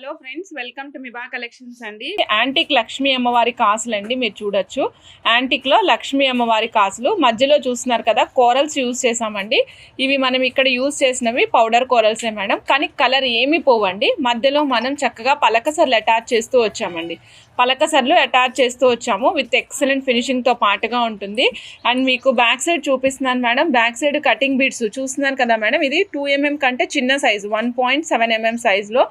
Hello friends, welcome to మిబా collections అండి. Antique Lakshmi అమ్మవారి కాసులు అండి. మీరు చూడొచ్చు, యాంటిక్లో లక్ష్మీ అమ్మవారి కాసులు మధ్యలో చూస్తున్నారు కదా, కోరల్స్ యూజ్ చేసామండి. ఇవి మనం ఇక్కడ యూజ్ చేసినవి పౌడర్ కోరల్సే మేడం, కానీ కలర్ ఏమీ పోవండి. మధ్యలో మనం చక్కగా పలకసర్లు అటాచ్ చేస్తూ వచ్చామండి. పలకసర్లు అటాచ్ చేస్తూ వచ్చాము విత్ ఎక్సలెంట్ ఫినిషింగ్తో పాటుగా ఉంటుంది. అండ్ మీకు బ్యాక్ సైడ్ చూపిస్తున్నాను madam. Back side cutting beads చూస్తున్నారు కదా మేడం. ఇది 2 mm కంటే చిన్న సైజు, 1.7 mm సైజులో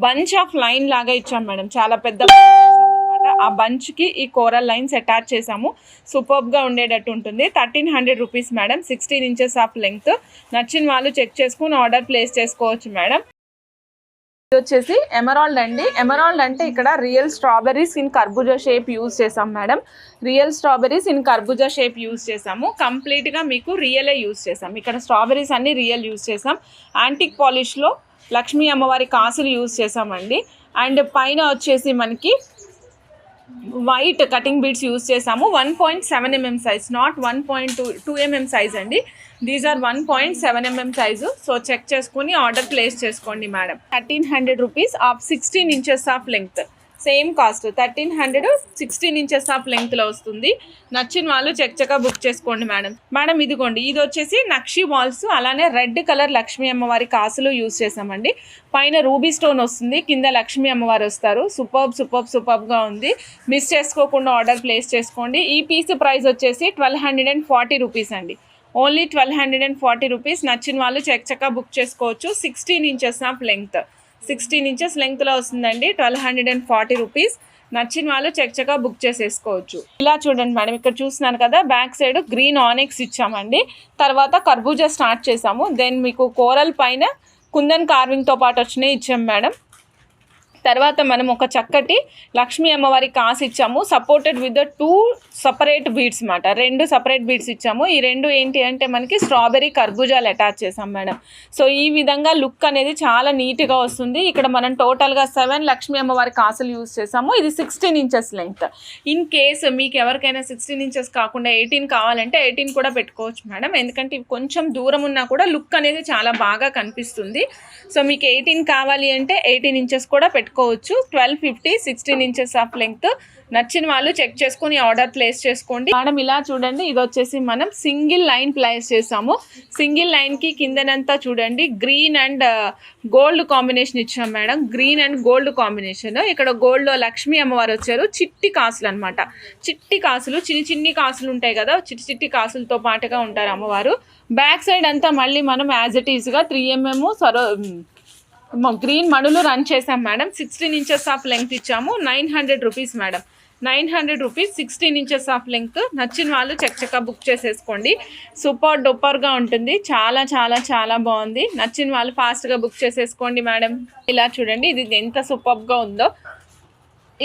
బంచ్ ఆఫ్ లైన్ లాగా ఇచ్చాం మేడం. చాలా పెద్ద ఇచ్చామన్నమాట. ఆ బంచ్కి ఈ కోరల్ లైన్స్ అటాచ్ చేసాము. సూపర్గా ఉండేటట్టు ఉంటుంది. 1300 rupees madam. 16 inches of length. నచ్చిన వాళ్ళు చెక్ చేసుకుని ఆర్డర్ ప్లేస్ చేసుకోవచ్చు మేడం. ఇది వచ్చేసి ఎమరాల్డ్ అండి. ఎమరాల్డ్ అంటే ఇక్కడ రియల్ స్ట్రాబెర్రీస్ ఇన్ కర్బూజా షేప్ యూజ్ చేసాం మేడం. రియల్ స్ట్రాబెర్రీస్ ఇన్ కర్బూజా షేప్ యూజ్ చేసాము. కంప్లీట్గా మీకు రియలే యూజ్ చేసాం. ఇక్కడ స్ట్రాబెర్రీస్ అన్ని రియల్ యూజ్ చేసాం. యాంటిక్ పాలిష్లో లక్ష్మీ అమ్మవారి కాసులు యూజ్ చేసామండి. అండ్ పైన వచ్చేసి మనకి వైట్ కటింగ్ బీడ్స్ యూజ్ చేసాము. 1.7 mm size, not 1.2 mm size అండి. These are 1.7 mm size. So check చేసుకుని ఆర్డర్ ప్లేస్ చేసుకోండి madam. 1300 rupees of 16 inches of length. Same cost 1300, 16 inches of లెంగ్త్లో వస్తుంది. నచ్చిన వాళ్ళు చక్కగా బుక్ చేసుకోండి మేడం. మేడం ఇదిగోండి, ఇది వచ్చేసి నక్షి బాల్స్, అలానే రెడ్ కలర్ లక్ష్మీ అమ్మవారి కాసులు యూజ్ చేసామండి. పైన రూబీ స్టోన్ వస్తుంది, కింద లక్ష్మీ అమ్మవారు వస్తారు. సూపర్గా ఉంది. మిస్ చేసుకోకుండా ఆర్డర్ ప్లేస్ చేసుకోండి. ఈ పీస్ ప్రైస్ వచ్చేసి 1240 రూపీస్ అండి. Only 1240 rupees. నచ్చిన వాళ్ళు చక్కగా బుక్ చేసుకోవచ్చు. 16 inches ఆఫ్ లెంగ్త్, 16 inches లెంగ్త్లో వస్తుందండి. 1240 రూపీస్. నచ్చిన వాళ్ళు చక్కగా బుక్ చేసేసుకోవచ్చు. ఇలా చూడండి మేడం, ఇక్కడ చూస్తున్నాను కదా, బ్యాక్ సైడ్ గ్రీన్ ఆనిక్స్ ఇచ్చామండి. తర్వాత కర్బూజా స్టార్ట్ చేసాము. దెన్ మీకు కోరల్ పైన కుందన్ కార్వింగ్తో పాటు వచ్చినాయి ఇచ్చాం మేడం. తర్వాత మనం ఒక చక్కటి లక్ష్మీ అమ్మవారి కాసు ఇచ్చాము, సపోర్టెడ్ విత్ 2 separate బీడ్స్ మాట. 2 separate బీడ్స్ ఇచ్చాము. ఈ 2 ఏంటి అంటే మనకి స్ట్రాబెర్రీ కర్బూజాలు అటాచ్ చేసాం మేడం. సో ఈ విధంగా లుక్ అనేది చాలా నీట్గా వస్తుంది. ఇక్కడ మనం టోటల్గా 7 లక్ష్మీ అమ్మవారి కాసులు యూజ్ చేసాము. ఇది 16 inches లెంగ్త్. ఇన్ కేస్ మీకు ఎవరికైనా 16 inches కాకుండా 18 కావాలంటే 18 కూడా పెట్టుకోవచ్చు మేడం. ఎందుకంటే ఇవి కొంచెం దూరం ఉన్నా కూడా లుక్ అనేది చాలా బాగా కనిపిస్తుంది. సో మీకు 18 కావాలి అంటే 18 inches కూడా పెట్టుకోవచ్చు. 1250, 16 inches ఆఫ్ లెంగ్త్. నచ్చిన వాళ్ళు చెక్ చేసుకుని ఆర్డర్ ప్లేస్ చేసుకోండి మేడం. ఇలా చూడండి, ఇది వచ్చేసి మనం సింగిల్ లైన్ ప్లేస్ చేసాము. సింగిల్ లైన్కి కిందనంతా చూడండి గ్రీన్ అండ్ గోల్డ్ కాంబినేషన్ ఇచ్చాం madam. Green and gold combination. ఇక్కడ గోల్డ్లో లక్ష్మీ అమ్మవారు వచ్చారు. చిట్టి కాసులు అనమాట. చిట్టి కాసులు, చిన్ని కాసులు ఉంటాయి కదా, చిట్టి కాసులతో పాటుగా ఉంటారు అమ్మవారు. బ్యాక్ సైడ్ అంతా మళ్ళీ మనం యాజ్ ఇట్ ఈస్గా 3 mm గ్రీన్ మడులు రన్ చేసాం మేడం. 16 inches ఆఫ్ లెంగ్త్ ఇచ్చాము. 900 rupees madam. 900 rupees, 16 inches of length. నచ్చిన వాళ్ళు చక్కగా బుక్ చేసేసుకోండి. సూపర్ డూపర్గా ఉంటుంది. చాలా బాగుంది. నచ్చిన వాళ్ళు ఫాస్ట్గా బుక్ చేసేసుకోండి మేడం. ఇలా చూడండి, ఇది ఎంత సూపర్గా ఉందో.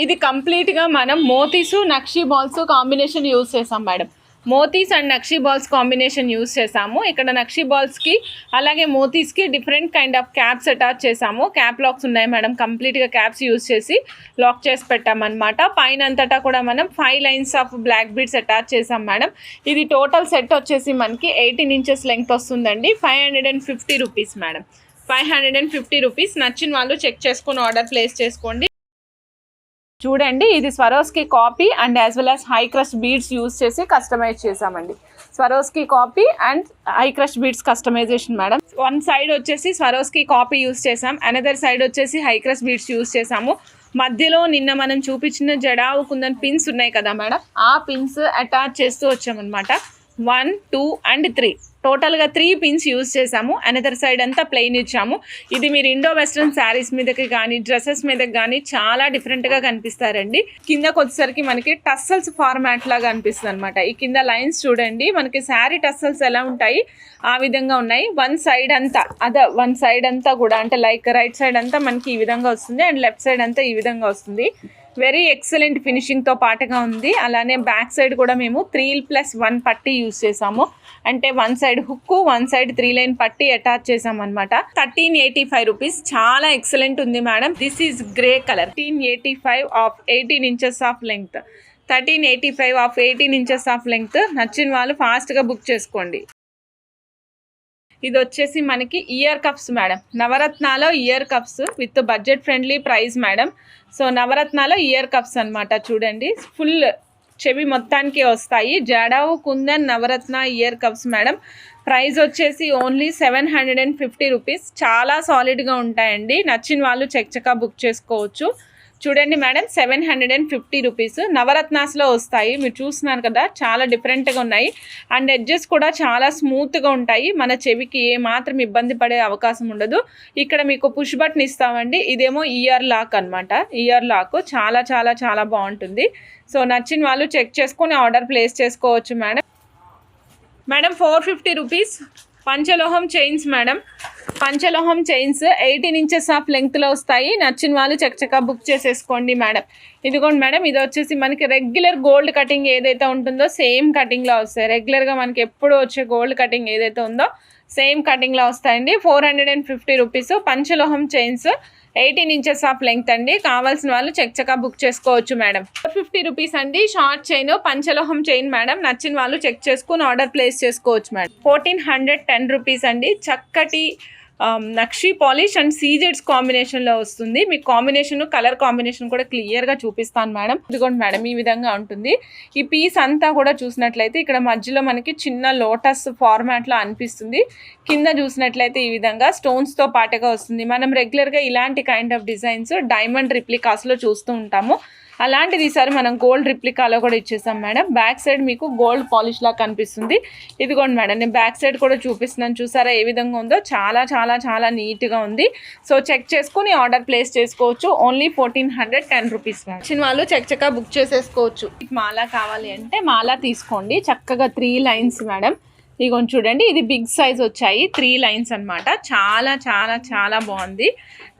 ఇది కంప్లీట్గా మనం మోతీసు నక్షి బాల్స్ కాంబినేషన్ యూజ్ చేసాం మేడం. మోతీస్ అండ్ నక్షి బాల్స్ కాంబినేషన్ యూజ్ చేసాము. ఇక్కడ నక్షి బాల్స్కి అలాగే మోతీస్కి different kind of caps attach చేసాము. క్యాప్ లాక్స్ ఉన్నాయి మేడం. కంప్లీట్గా క్యాప్స్ యూజ్ చేసి లాక్ చేసి పెట్టామన్నమాట. పైన అంతటా కూడా మనం 5 lines of black beads attach చేసాం మేడం. ఇది టోటల్ సెట్ వచ్చేసి మనకి 18 inches లెంగ్త్ వస్తుందండి. 550 రూపీస్ మేడం. 550 రూపీస్. నచ్చిన వాళ్ళు చెక్ చేసుకుని ఆర్డర్ ప్లేస్ చేసుకోండి. చూడండి, ఇది Swarovski copy and as well as high crush beads use చేసి కస్టమైజ్ చేసామండి. Swarovski copy and high crush beads customization madam. One side వచ్చేసి స్వరోస్కి కాపీ యూజ్ చేసాం, అనదర్ సైడ్ వచ్చేసి హై క్రష్ బీడ్స్ యూజ్ చేసాము. మధ్యలో నిన్న మనం చూపించిన జడావు కుందన్ పిన్స్ ఉన్నాయి కదా మేడం, ఆ పిన్స్ అటాచ్ చేస్తూ వచ్చామన్నమాట. 1, 2 and 3 టోటల్గా 3 పిన్స్ యూజ్ చేసాము. అనదర్ సైడ్ అంతా ప్లెయిన్ ఇచ్చాము. ఇది మీరు ఇండో వెస్ట్రన్ శారీస్ మీదకి కానీ డ్రెస్సెస్ మీదకి కానీ చాలా డిఫరెంట్గా కనిపిస్తారండి. కిందకు వచ్చేసరికి మనకి టస్సల్స్ ఫార్మాట్ లాగా అనిపిస్తుంది అనమాట. ఈ కింద లైన్స్ చూడండి, మనకి శారీ టస్సల్స్ ఎలా ఉంటాయి ఆ విధంగా ఉన్నాయి. వన్ సైడ్ అంతా కూడా అంటే లైక్ రైట్ సైడ్ అంతా మనకి ఈ విధంగా వస్తుంది అండ్ లెఫ్ట్ సైడ్ అంతా ఈ విధంగా వస్తుంది. వెరీ ఎక్సలెంట్ ఫినిషింగ్తో పాటుగా ఉంది. అలానే బ్యాక్ సైడ్ కూడా మేము 3+1 పట్టీ యూజ్ చేసాము. అంటే 1 side హుక్కు, 1 side 3 line పట్టీ అటాచ్ చేసామన్నమాట. 1385 రూపీస్. చాలా ఎక్సలెంట్ ఉంది madam. This is grey colour. 1385 of 18 inches of length. 1385 of 18 inches of length. నచ్చిన వాళ్ళు ఫాస్ట్గా బుక్ చేసుకోండి. ఇది వచ్చేసి మనకి ఇయర్ కప్స్ మేడం, నవరత్నాలో ear cups with budget friendly price madam. So నవరత్నాలో ఇయర్ కప్స్ అనమాట. చూడండి ఫుల్ చెవి మొత్తానికి వస్తాయి. జడావు కుందన్ నవరత్న ఇయర్ కప్స్ మేడం. ప్రైస్ వచ్చేసి ఓన్లీ 750 రూపీస్. చాలా సాలిడ్గా ఉంటాయండి. నచ్చిన వాళ్ళు చక్కగా బుక్ చేసుకోవచ్చు. చూడండి మేడం, 750 రూపీస్. నవరత్నాస్లో వస్తాయి. మీరు చూస్తున్నారు కదా, చాలా డిఫరెంట్గా ఉన్నాయి. అండ్ ఎడ్జెస్ కూడా చాలా స్మూత్గా ఉంటాయి. మన చెవికి ఏ మాత్రం ఇబ్బంది పడే అవకాశం ఉండదు. ఇక్కడ మీకు పుష్ బటన్ ఇస్తామండి. ఇదేమో ఇయర్ లాక్ అనమాట. ఇయర్ లాక్ చాలా చాలా చాలా బాగుంటుంది. సో నచ్చిన వాళ్ళు చెక్ చేసుకొని ఆర్డర్ ప్లేస్ చేసుకోవచ్చు మేడం. మేడం 450 రూపీస్ పంచలోహం చైన్స్ మేడం. పంచలోహం చైన్స్ 18 ఇంచెస్ ఆఫ్ లెంగ్త్లో వస్తాయి. నచ్చిన వాళ్ళు చక్కగా బుక్ చేసేసుకోండి మేడం. ఇదిగోండి మేడం, ఇది వచ్చేసి మనకి రెగ్యులర్ గోల్డ్ కటింగ్ ఏదైతే ఉంటుందో సేమ్ కటింగ్లో వస్తాయి. రెగ్యులర్గా మనకి ఎప్పుడు వచ్చే గోల్డ్ కటింగ్ ఏదైతే ఉందో సేమ్ కటింగ్లో వస్తాయండి. 450 రూపీస్. పంచలోహం చైన్స్ 18 ఇంచెస్ ఆఫ్ లెంగ్త్ అండి. కావాల్సిన వాళ్ళు చక్కగా బుక్ చేసుకోవచ్చు మేడం. 450 రూపీస్ అండి. షార్ట్ చైన్ పంచలోహం చైన్ మేడం. నచ్చిన వాళ్ళు చెక్ చేసుకుని ఆర్డర్ ప్లేస్ చేసుకోవచ్చు మేడం. 1410 రూపీస్ అండి. చక్కటి నక్షి పాలిష్ అండ్ సీజెడ్స్ కాంబినేషన్లో వస్తుంది. మీకు కాంబినేషన్ కలర్ కాంబినేషన్ కూడా క్లియర్గా చూపిస్తాను మేడం. ఇదిగోండి మేడం, ఈ విధంగా ఉంటుంది. ఈ పీస్ అంతా కూడా చూసినట్లయితే ఇక్కడ మధ్యలో మనకి చిన్న లోటస్ ఫార్మాట్లో అనిపిస్తుంది. కింద చూసినట్లయితే ఈ విధంగా స్టోన్స్తో పాటుగా వస్తుంది. మనం రెగ్యులర్గా ఇలాంటి కైండ్ ఆఫ్ డిజైన్స్ డైమండ్ రిప్లికాస్లో చూస్తూ ఉంటాము. అలాంటిది ఈసారి మనం గోల్డ్ రిప్లికాలో కూడా ఇచ్చేసాం మేడం. బ్యాక్ సైడ్ మీకు గోల్డ్ పాలిష్ లా కనిపిస్తుంది. ఇదిగోండి మేడం, నేను బ్యాక్ సైడ్ కూడా చూపిస్తున్నాను. చూసారా ఏ విధంగా ఉందో? చాలా చాలా చాలా నీట్గా ఉంది. సో చెక్ చేసుకుని ఆర్డర్ ప్లేస్ చేసుకోవచ్చు. Only 1410 rupees madam. వచ్చిన వాళ్ళు చక్కగా బుక్ చేసేసుకోవచ్చు. మాలా కావాలి అంటే మాలా తీసుకోండి. చక్కగా 3 లైన్స్ మేడం. ఇదిగోండి చూడండి, ఇది బిగ్ సైజ్ వచ్చాయి. 3 లైన్స్ అనమాట. చాలా చాలా చాలా బాగుంది.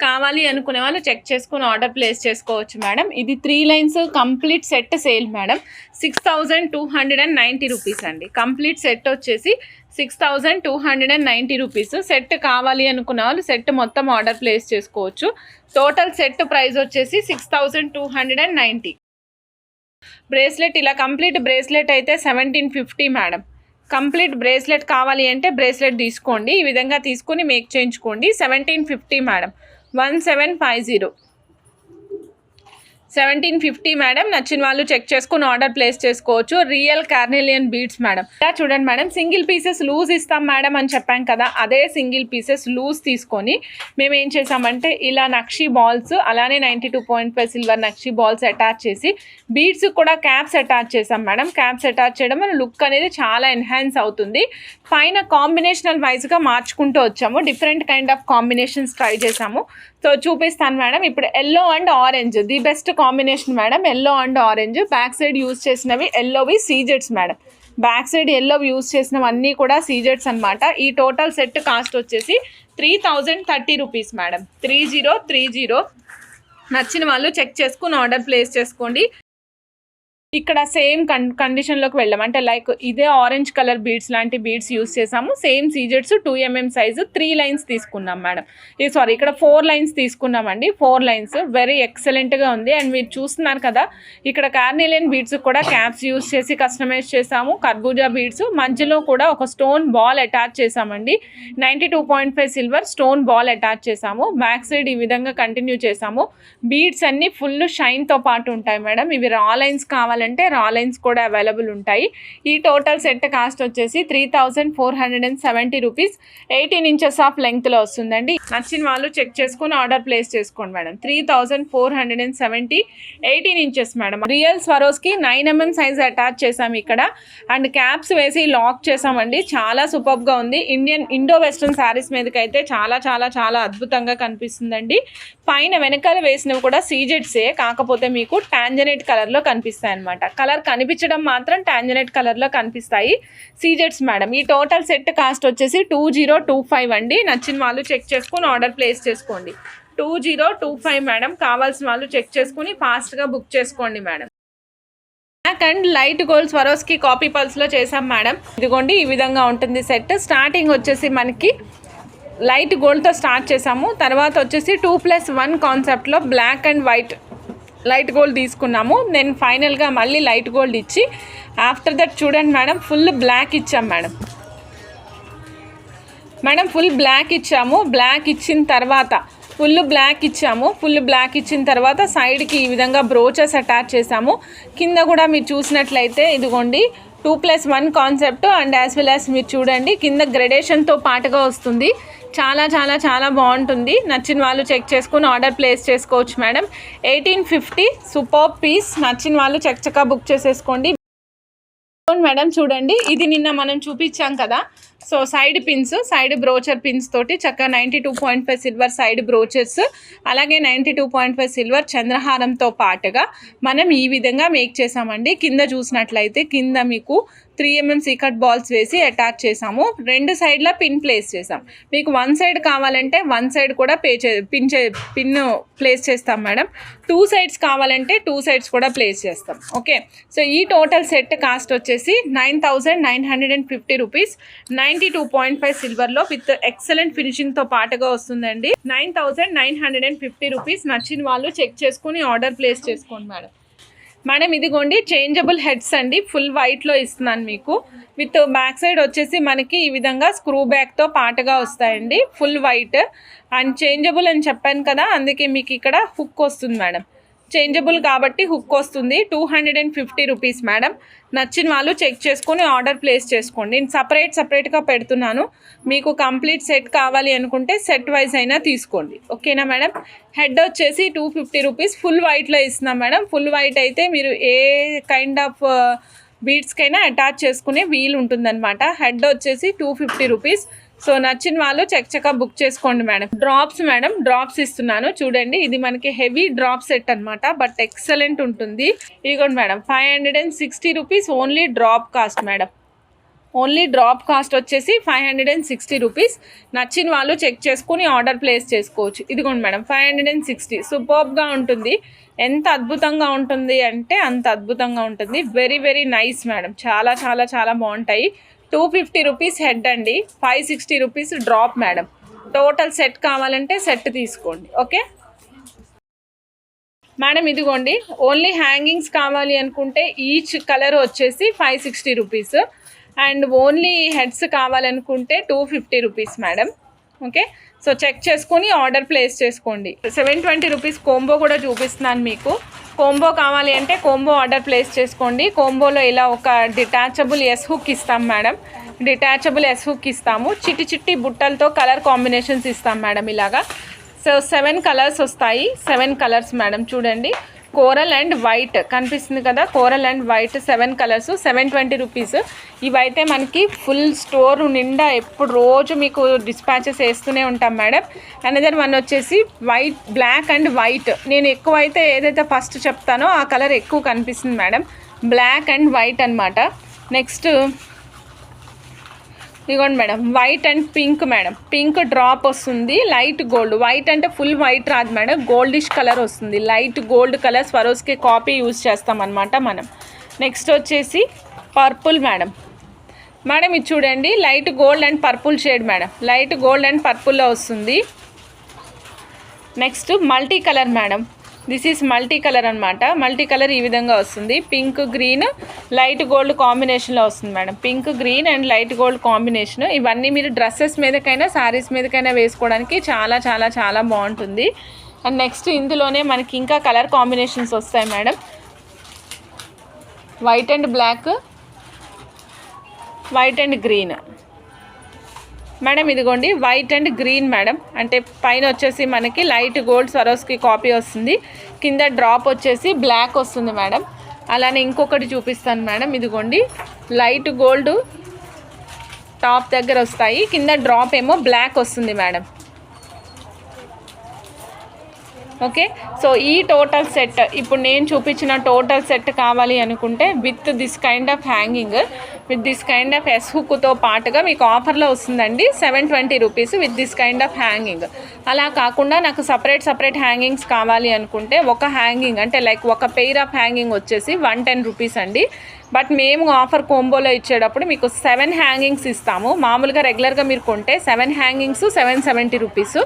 కావాలి అనుకునే వాళ్ళు చెక్ చేసుకుని ఆర్డర్ ప్లేస్ చేసుకోవచ్చు మేడం. ఇది 3 lines complete set sale madam. 6290 rupees అండి. కంప్లీట్ సెట్ వచ్చేసి 6290 రూపీస్. సెట్ కావాలి అనుకున్న వాళ్ళు సెట్ మొత్తం ఆర్డర్ ప్లేస్ చేసుకోవచ్చు. టోటల్ సెట్ ప్రైస్ వచ్చేసి 6290. బ్రేస్లెట్ ఇలా కంప్లీట్ బ్రేస్లెట్ అయితే 1750 మేడం. కంప్లీట్ బ్రేస్లెట్ కావాలి అంటే బ్రేస్లెట్ తీసుకోండి. ఈ విధంగా తీసుకుని మేక్ చేయించుకోండి. 1750 మేడం. 1750 1750 మేడం. నచ్చిన వాళ్ళు చెక్ చేసుకుని ఆర్డర్ ప్లేస్ చేసుకోవచ్చు. Real Cornelian beads madam. ఇలా చూడండి మేడం, సింగిల్ పీసెస్ లూజ్ ఇస్తాం మేడం అని చెప్పాం కదా, అదే సింగిల్ పీసెస్ లూజ్ తీసుకొని మేము ఏం చేసామంటే ఇలా నక్షి బాల్స్, అలానే 92.5 సిల్వర్ నక్షి బాల్స్ అటాచ్ చేసి బీడ్స్ కూడా క్యాప్స్ అటాచ్ చేసాం మేడం. క్యాప్స్ అటాచ్ చేయడం వల్ల లుక్ అనేది చాలా ఎన్హాన్స్ అవుతుంది. పైన కాంబినేషనల్ వైజ్గా మార్చుకుంటూ వచ్చాము. Different kind of combinations try చేసాము. సో చూపిస్తాను మేడం. ఇప్పుడు yellow and orange the best combination madam. Yellow and orange. Back side use చేసినవి ఎల్లోవి సీజెడ్స్ madam. Back side yellow use చేసినవన్నీ కూడా సీజెడ్స్ అనమాట. ఈ టోటల్ సెట్ కాస్ట్ వచ్చేసి 3030 రూపీస్ మేడం. 3030. నచ్చిన వాళ్ళు చెక్ చేసుకుని ఆర్డర్ ప్లేస్ చేసుకోండి. ఇక్కడ సేమ్ కండిషన్లోకి వెళ్ళాం. అంటే లైక్ ఇదే ఆరెంజ్ కలర్ బీడ్స్ లాంటి బీడ్స్ యూస్ చేసాము. సేమ్ సీజెడ్స్ 2mm సైజు 3 లైన్స్ తీసుకున్నాం మేడం. ఇక్కడ 4 లైన్స్ తీసుకున్నామండి. 4 లైన్స్ వెరీ ఎక్సలెంట్గా ఉంది. అండ్ మీరు చూస్తున్నారు కదా, ఇక్కడ కార్నెలియన్ బీడ్స్ కూడా క్యాప్స్ యూస్ చేసి కస్టమైజ్ చేసాము. కర్బూజా బీడ్స్ మధ్యలో కూడా ఒక స్టోన్ బాల్ అటాచ్ చేసామండి. 92.5 సిల్వర్ స్టోన్ బాల్ అటాచ్ చేసాము. బ్యాక్ సైడ్ ఈ విధంగా కంటిన్యూ చేసాము. బీడ్స్ అన్ని ఫుల్ షైన్తో పాటు ఉంటాయి మేడం. ఇవి రా లైన్స్ కావాలి అంటే రా లైన్స్ కూడా అవైలబుల్ ఉంటాయి. ఈ టోటల్ సెట్ కాస్ట్ వచ్చేసి 3470 రూపీస్. 18 ఇంచెస్ ఆఫ్ లెంగ్త్లో వస్తుందండి. నచ్చిన వాళ్ళు చెక్ చేసుకుని ఆర్డర్ ప్లేస్ చేసుకోండి madam. 3470 18 inches madam. Real Swarovski 9mm size attach చేసాము ఇక్కడ. అండ్ క్యాప్స్ వేసి లాక్ చేసామండి. చాలా సూపర్గా ఉంది. ఇండో వెస్ట్రన్ శారీస్ మీదకి అయితే చాలా చాలా చాలా అద్భుతంగా కనిపిస్తుందండి. పైన వెనకాల వేసినవి కూడా సీజెడ్సే, కాకపోతే మీకు టాంజనైట్ కలర్లో కనిపిస్తాయి అన్నమాట. కలర్ కనిపించడం మాత్రం టాంజనైట్ కలర్లో కనిపిస్తాయి సీజెడ్స్ మేడం. ఈ టోటల్ సెట్ కాస్ట్ వచ్చేసి 2025 అండి. నచ్చిన వాళ్ళు చెక్ చేసుకుని ఆర్డర్ ప్లేస్ చేసుకోండి. 2025 మేడం. కావాల్సిన వాళ్ళు చెక్ చేసుకుని ఫాస్ట్గా బుక్ చేసుకోండి madam. Black and light gold Swarovski copy పల్స్లో చేసాం మేడం. ఇదిగోండి ఈ విధంగా ఉంటుంది సెట్. స్టార్టింగ్ వచ్చేసి మనకి లైట్ గోల్డ్తో స్టార్ట్ చేసాము. తర్వాత వచ్చేసి 2+1 కాన్సెప్ట్లో black and white light gold తీసుకున్నాము. నేను ఫైనల్గా మళ్ళీ లైట్ గోల్డ్ ఇచ్చి ఆఫ్టర్ దట్ చూడండి మేడం, ఫుల్ బ్లాక్ ఇచ్చాం మేడం. మేడం ఫుల్ బ్లాక్ ఇచ్చాము. బ్లాక్ ఇచ్చిన తర్వాత ఫుల్ బ్లాక్ ఇచ్చిన తర్వాత సైడ్కి ఈ విధంగా బ్రోచెస్ అటాచ్ చేసాము. కింద కూడా మీరు చూసినట్లయితే ఇదిగోండి 2+1 concept and as well as మీరు చూడండి కింద గ్రెడేషన్తో పాటుగా వస్తుంది. చాలా చాలా చాలా బాగుంటుంది. నచ్చిన వాళ్ళు చెక్ చేసుకుని ఆర్డర్ ప్లేస్ చేసుకోవచ్చు మేడం. 1850 super piece. నచ్చిన వాళ్ళు చక్కగా బుక్ చేసేసుకోండి మేడం. చూడండి ఇది నిన్న మనం చూపించాం కదా, so side pins, side brochure pins తోటి చక్కగా 92.5 సిల్వర్ సైడ్ బ్రోచర్స్, అలాగే 92.5 సిల్వర్ చంద్రహారంతో పాటుగా మనం ఈ విధంగా మేక్ చేసామండి. కింద చూసినట్లయితే కింద మీకు 3mm సీకట్ బాల్స్ వేసి అటాచ్ చేసాము. 2 సైడ్ల పిన్ ప్లేస్ చేసాం. మీకు 1 సైడ్ కావాలంటే 1 సైడ్ కూడా పిన్ ప్లేస్ చేస్తాం మేడం. 2 సైడ్స్ కావాలంటే 2 సైడ్స్ కూడా ప్లేస్ చేస్తాం. ఓకే, సో ఈ టోటల్ సెట్ కాస్ట్ వచ్చేసి 9,950 రూపీస్. 92.5 సిల్వర్లో విత్ ఎక్సలెంట్ ఫినిషింగ్తో పాటుగా వస్తుందండి. 9,950 రూపీస్. నచ్చిన వాళ్ళు చెక్ చేసుకుని ఆర్డర్ ప్లేస్ చేసుకోండి మేడం. మేడం ఇదిగోండి చేంజబుల్ హెడ్స్ అండి, ఫుల్ వైట్లో ఇస్తున్నాను మీకు. విత్ బ్యాక్ సైడ్ వచ్చేసి మనకి ఈ విధంగా స్క్రూ బ్యాక్తో పాటుగా వస్తాయండి. ఫుల్ వైట్ అండ్ చేంజబుల్ అని చెప్పాను కదా, అందుకే మీకు ఇక్కడ హుక్ వస్తుంది మేడం. చేంజబుల్ కాబట్టి హుక్ వస్తుంది. 250 రూపీస్ మేడం. నచ్చిన వాళ్ళు చెక్ చేసుకొని ఆర్డర్ ప్లేస్ చేసుకోండి. నేను సపరేట్గా పెడుతున్నాను. మీకు కంప్లీట్ సెట్ కావాలి అనుకుంటే సెట్ వైజ్ అయినా తీసుకోండి. ఓకేనా మేడం. హెడ్ వచ్చేసి 250 రూపీస్. ఫుల్ వైట్లో ఇస్తున్నాం మేడం. ఫుల్ వైట్ అయితే మీరు ఏ కైండ్ ఆఫ్ బీడ్స్కైనా అటాచ్ చేసుకునే వీల్ ఉంటుందన్నమాట. హెడ్ వచ్చేసి 250 రూపీస్. సో నచ్చిన వాళ్ళు చక్కగా బుక్ చేసుకోండి మేడం. డ్రాప్స్ మేడం, డ్రాప్స్ ఇస్తున్నాను చూడండి. ఇది మనకి హెవీ డ్రాప్ సెట్ అనమాట, బట్ ఎక్సలెంట్ ఉంటుంది. ఇదిగోండి madam 560 rupees only drop cost madam. Only drop cost వచ్చేసి 560 రూపీస్. నచ్చిన వాళ్ళు చెక్ చేసుకుని ఆర్డర్ ప్లేస్ చేసుకోవచ్చు. ఇదిగోండి మేడం 560. సూపర్గా ఉంటుంది. ఎంత అద్భుతంగా ఉంటుంది అంటే అంత అద్భుతంగా ఉంటుంది. Very very nice madam. చాలా చాలా చాలా బాగుంటాయి. 250 రూపీస్ హెడ్ అండి, 560 rupees drop madam. Total set కావాలంటే సెట్ తీసుకోండి. ఓకే మేడం ఇదిగోండి ఓన్లీ హ్యాంగింగ్స్ కావాలి అనుకుంటే ఈచ్ కలర్ వచ్చేసి 560 రూపీస్ అండ్ ఓన్లీ హెడ్స్ కావాలనుకుంటే 250 rupees madam. Okay, so check చేసుకుని ఆర్డర్ ప్లేస్ చేసుకోండి. 720 రూపీస్ కోంబో కూడా చూపిస్తున్నాను మీకు. కోంబో కావాలి అంటే కోంబో ఆర్డర్ ప్లేస్ చేసుకోండి. కోంబోలో ఇలా ఒక డిటాచబుల్ ఎస్ హుక్ ఇస్తాం మేడం. డిటాచబుల్ ఎస్ హుక్ ఇస్తాము. చిట్టి చిట్టి బుట్టలతో కలర్ కాంబినేషన్స్ ఇస్తాం మేడం ఇలాగా. సో 7 కలర్స్ వస్తాయి. 7 కలర్స్ మేడం చూడండి. కోరల్ అండ్ వైట్ కనిపిస్తుంది కదా, coral and white 7 colours 720 rupees. ఇవైతే మనకి ఫుల్ స్టోర్ నిండా ఎప్పుడు రోజు మీకు డిస్పాచెస్ వేస్తూనే ఉంటాం మేడం. అనదర్ వన్ వచ్చేసి వైట్, బ్లాక్ అండ్ వైట్. నేను ఎక్కువ అయితే ఏదైతే ఫస్ట్ చెప్తానో ఆ కలర్ ఎక్కువ కనిపిస్తుంది మేడం. బ్లాక్ అండ్ వైట్ అనమాట. నెక్స్ట్ ఇదిగోండి madam white and pink madam. Pink drop వస్తుంది. లైట్ గోల్డ్, వైట్ అంటే ఫుల్ వైట్ రాదు మేడం, గోల్డిష్ కలర్ వస్తుంది. Light gold colour Swarovski copy use చేస్తామన్నమాట మనం. నెక్స్ట్ వచ్చేసి పర్పుల్ మేడం. మేడం ఇది చూడండి light gold and purple shade madam. Light gold and పర్పుల్లో వస్తుంది. Next multi colour madam. This is multi colour అనమాట. మల్టీ కలర్ ఈ విధంగా వస్తుంది. పింక్ గ్రీన్ లైట్ గోల్డ్ కాంబినేషన్లో వస్తుంది madam. Pink green and light gold combination. ఇవన్నీ మీరు డ్రెస్సెస్ మీదకైనా శారీస్ మీదకైనా వేసుకోవడానికి చాలా చాలా చాలా బాగుంటుంది. అండ్ నెక్స్ట్ ఇందులోనే మనకి ఇంకా కలర్ కాంబినేషన్స్ వస్తాయి madam. White and black, white and green madam. ఇదిగోండి వైట్ అండ్ గ్రీన్ మేడం. అంటే పైన వచ్చేసి మనకి లైట్ గోల్డ్ స్వరోస్కి కాపీ వస్తుంది. కింద డ్రాప్ వచ్చేసి బ్లాక్ వస్తుంది మేడం. అలానే ఇంకొకటి చూపిస్తాను మేడం. ఇదిగోండి లైట్ గోల్డ్ టాప్ దగ్గర వస్తాయి, కింద డ్రాప్ ఏమో బ్లాక్ వస్తుంది మేడం. ఓకే, సో ఈ టోటల్ సెట్ ఇప్పుడు నేను చూపించిన టోటల్ సెట్ కావాలి అనుకుంటే with this kind of hanging, with this kind of S హుక్తో పాటుగా మీకు ఆఫర్లో వస్తుందండి 720 rupees with this kind of hanging. అలా కాకుండా నాకు సపరేట్ హ్యాంగింగ్స్ కావాలి అనుకుంటే ఒక హ్యాంగింగ్ అంటే లైక్ ఒక పెయిర్ ఆఫ్ హ్యాంగింగ్ వచ్చేసి 110 రూపీస్ అండి. బట్ మేము ఆఫర్ కోంబోలో ఇచ్చేటప్పుడు మీకు 7 హ్యాంగింగ్స్ ఇస్తాము. మామూలుగా రెగ్యులర్గా మీరు కొంటే 7 హ్యాంగింగ్స్ 770 రూపీస్,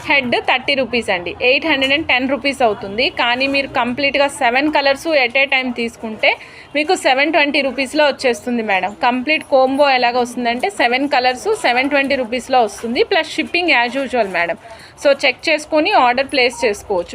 హెడ్ 30 రూపీస్ అండి, 810 రూపీస్ అవుతుంది. కానీ మీరు కంప్లీట్గా 7 కలర్స్ ఎట్ ఏ టైం తీసుకుంటే మీకు 720 రూపీస్లో వచ్చేస్తుంది మేడం. మేడం. కంప్లీట్ కోంబో ఎలాగ వస్తుందంటే 7 కలర్స్ 720 రూపీస్లో వస్తుంది, plus shipping as usual madam. So check చేసుకొని ఆర్డర్ ప్లేస్ చేసుకోవచ్చు.